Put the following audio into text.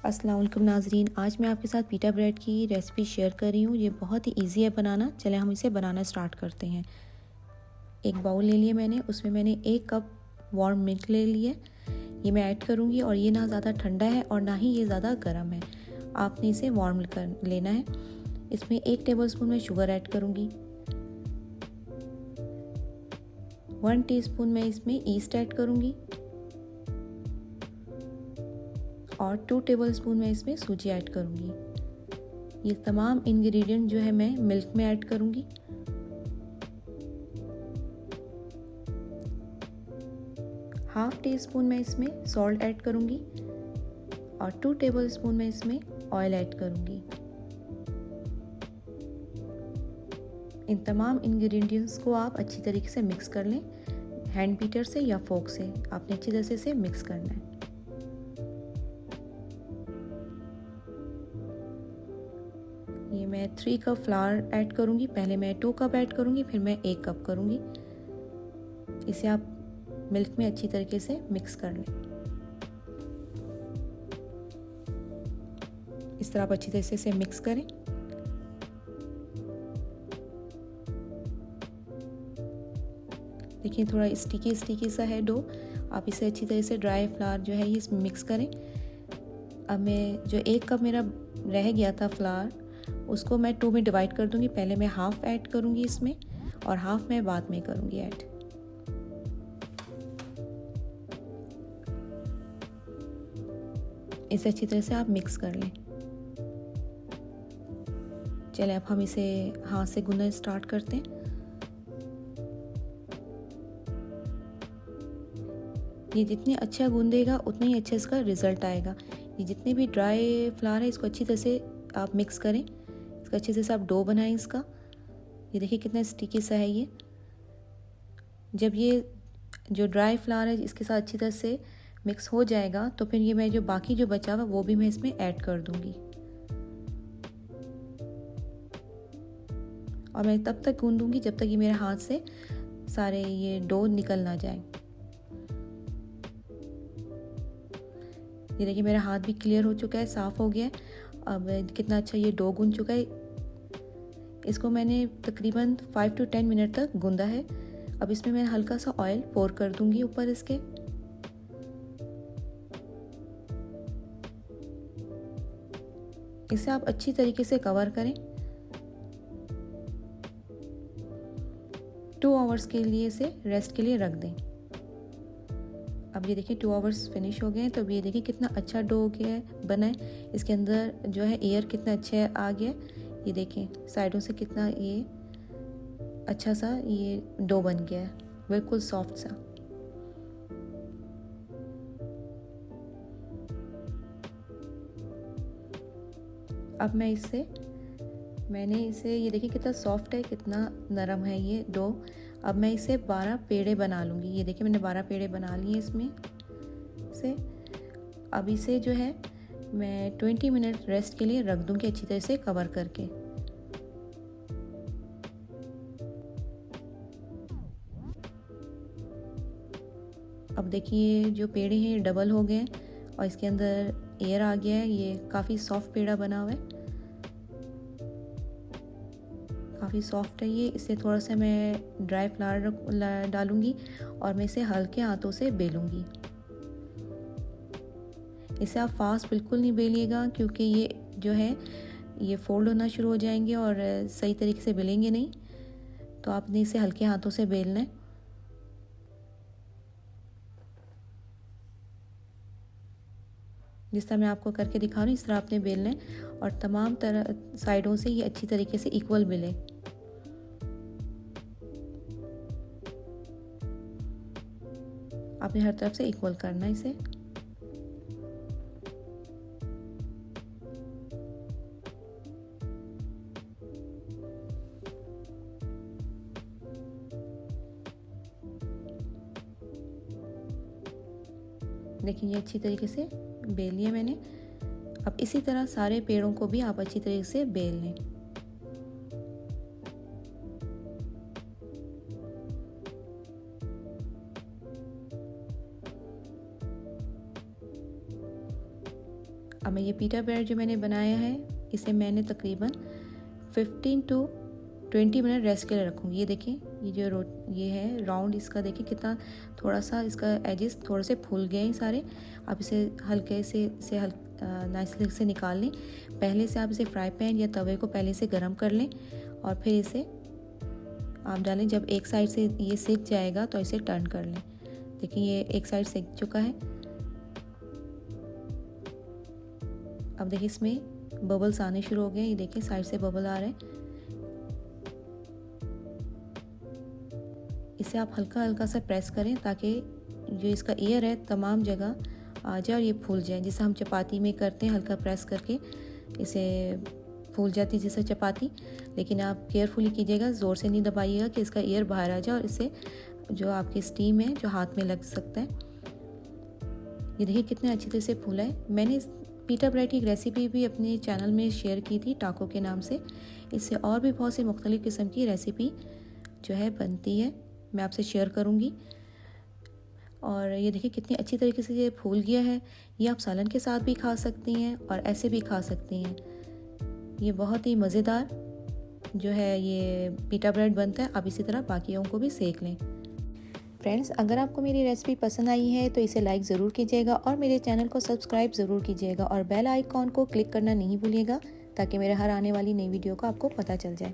अस्सलाम वालेकुम नाज़रीन, आज मैं आपके साथ पीटा ब्रेड की रेसिपी शेयर कर रही हूँ। ये बहुत ही इजी है बनाना। चलें हम इसे बनाना स्टार्ट करते हैं। एक बाउल ले लिया मैंने, उसमें मैंने 1 कप वार्म मिल्क ले लिया। ये मैं ऐड करूँगी और ये ना ज़्यादा ठंडा है और ना ही ये ज़्यादा गर्म है। आपने इसे वार्म कर लेना है। इसमें 1 टेबलस्पून मैं शुगर ऐड करूँगी। 1 टीस्पून मैं इसमें ईस्ट ऐड करूँगी और 2 टेबलस्पून मैं इसमें सूजी ऐड करूँगी। ये तमाम इंग्रेडिएंट जो है मैं मिल्क में ऐड करूँगी। हाफ टी स्पून मैं इसमें सॉल्ट ऐड करूँगी और 2 टेबलस्पून मैं इसमें ऑयल ऐड करूँगी। इन तमाम इंग्रेडिएंट्स को आप अच्छी तरीके से मिक्स कर लें। हैंड बीटर से या फोक से आपने अच्छी तरह से इसे मिक्स करना है। ये मैं 3 कप फ्लावर ऐड करूँगी। पहले मैं 2 कप ऐड करूँगी, फिर मैं 1 कप करूँगी। इसे आप मिल्क में अच्छी तरीके से मिक्स कर लें। इस तरह आप अच्छी तरह से इसे मिक्स करें। देखिए थोड़ा स्टिकी सा है डो। आप इसे अच्छी तरह से ड्राई फ्लावर जो है ये इसमें मिक्स करें। अब मैं जो 1 कप मेरा रह गया था फ्लावर, उसको मैं 2 में डिवाइड कर दूंगी। पहले मैं हाफ ऐड करूंगी इसमें और हाफ मैं बाद में करूंगी ऐड। इसे अच्छी तरह से आप मिक्स कर लें। चलिए अब हम इसे हाथ से गूंदना स्टार्ट करते हैं। ये जितनी अच्छा गूंदेगा उतना ही अच्छा इसका रिजल्ट आएगा। ये जितने भी ड्राई फ्लावर है इसको अच्छी तरह से आप मिक्स करें। इसका अच्छी तरह से आप डो बनाएं इसका। ये देखिए कितना स्टिकी सा है ये। जब ये जो ड्राई फ्लावर है इसके साथ अच्छी तरह से मिक्स हो जाएगा तो फिर ये मैं जो बाकी जो बचा हुआ वो भी मैं इसमें ऐड कर दूंगी और मैं तब तक गूंदूंगी जब तक ये मेरे हाथ से सारे ये डो निकल ना जाए। ये देखिए मेरा हाथ भी क्लियर हो चुका है, साफ़ हो गया है। अब कितना अच्छा ये डो गूंद चुका है। इसको मैंने तकरीबन 5 to 10 मिनट तक गूंदा है। अब इसमें मैं हल्का सा ऑयल पोर कर दूंगी ऊपर इसके। इसे आप अच्छी तरीके से कवर करें। 2 आवर्स के लिए इसे रेस्ट के लिए रख दें। अब ये देखिए 2 आवर्स फिनिश हो गए हैं। तो अब ये देखिए कितना अच्छा डो हो गया है, बना है। इसके अंदर जो है एयर कितना अच्छा आ गया। ये देखें साइडों से कितना ये अच्छा सा ये डो बन गया है, बिल्कुल सॉफ्ट सा। अब मैंने इसे ये देखिए कितना सॉफ्ट है, कितना नरम है ये डो। अब मैं इसे 12 पेड़े बना लूँगी। ये देखिए मैंने 12 पेड़े बना लिए इसमें से। अब इसे जो है मैं 20 मिनट रेस्ट के लिए रख दूँगी अच्छी तरह से कवर करके। अब देखिए जो पेड़े हैं ये डबल हो गए हैं और इसके अंदर एयर आ गया है। ये काफ़ी सॉफ्ट पेड़ा बना हुआ है, काफ़ी सॉफ्ट है ये। इसे थोड़ा सा मैं ड्राई फ्लावर डालूंगी और मैं इसे हल्के हाथों से बेलूंगी। इसे आप फास्ट बिल्कुल नहीं बेलिएगा क्योंकि ये जो है ये फोल्ड होना शुरू हो जाएंगे और सही तरीके से बेलेंगे नहीं। तो आपने इसे हल्के हाथों से बेलना है। जिस तरह मैं आपको करके दिखा रही हूँ इस तरह आपने बेलना है और तमाम तरह साइडों से ये अच्छी तरीके से इक्वल बेलें। आपने हर तरफ से इक्वल करना है इसे। देखिए ये अच्छी तरीके से बेल लिया मैंने। अब इसी तरह सारे पेड़ों को भी आप अच्छी तरीके से बेल लें। अब मैं ये पीटा ब्रेड जो मैंने बनाया है इसे मैंने तकरीबन 15 to 20 मिनट रेस्ट के लिए रखूँगी। ये देखें, ये जो ये है राउंड, इसका देखें कितना थोड़ा सा इसका एजेस थोड़े से फूल गए हैं सारे। आप इसे हल्के से नाइसली से निकाल लें। पहले से आप इसे फ्राई पैन या तवे को पहले से गर्म कर लें और फिर इसे आप डालें। जब एक साइड से ये सिक जाएगा तो इसे टर्न कर लें। देखिए ये एक साइड सिक चुका है। अब देखिए इसमें बबल्स आने शुरू हो गए। ये देखिए साइड से बबल आ रहे हैं। इसे आप हल्का हल्का सा प्रेस करें ताकि जो इसका एयर है तमाम जगह आ जाए और ये फूल जाए, जिसे हम चपाती में करते हैं। हल्का प्रेस करके इसे फूल जाती है जैसे चपाती। लेकिन आप केयरफुली कीजिएगा, ज़ोर से नहीं दबाइएगा कि इसका एयर बाहर आ जाए और इससे जो आपकी स्टीम है जो हाथ में लग सकता है। ये देखिए कितने अच्छी तरह से फूला है। मैंने इस पीटा ब्रेड की एक रेसिपी भी अपने चैनल में शेयर की थी टाको के नाम से। इससे और भी बहुत सी मुख्तलिफ़ किस्म की रेसिपी जो है बनती है, मैं आपसे शेयर करूँगी। और ये देखिए कितनी अच्छी तरीके से ये फूल गया है। ये आप सालन के साथ भी खा सकती हैं और ऐसे भी खा सकती हैं। ये बहुत ही मज़ेदार जो है ये पीटा ब्रेड बनता है। आप इसी तरह बाकियों को भी सेक लें। फ्रेंड्स, अगर आपको मेरी रेसिपी पसंद आई है तो इसे लाइक ज़रूर कीजिएगा और मेरे चैनल को सब्सक्राइब ज़रूर कीजिएगा और बेल आइकॉन को क्लिक करना नहीं भूलिएगा ताकि मेरे हर आने वाली नई वीडियो का आपको पता चल जाए।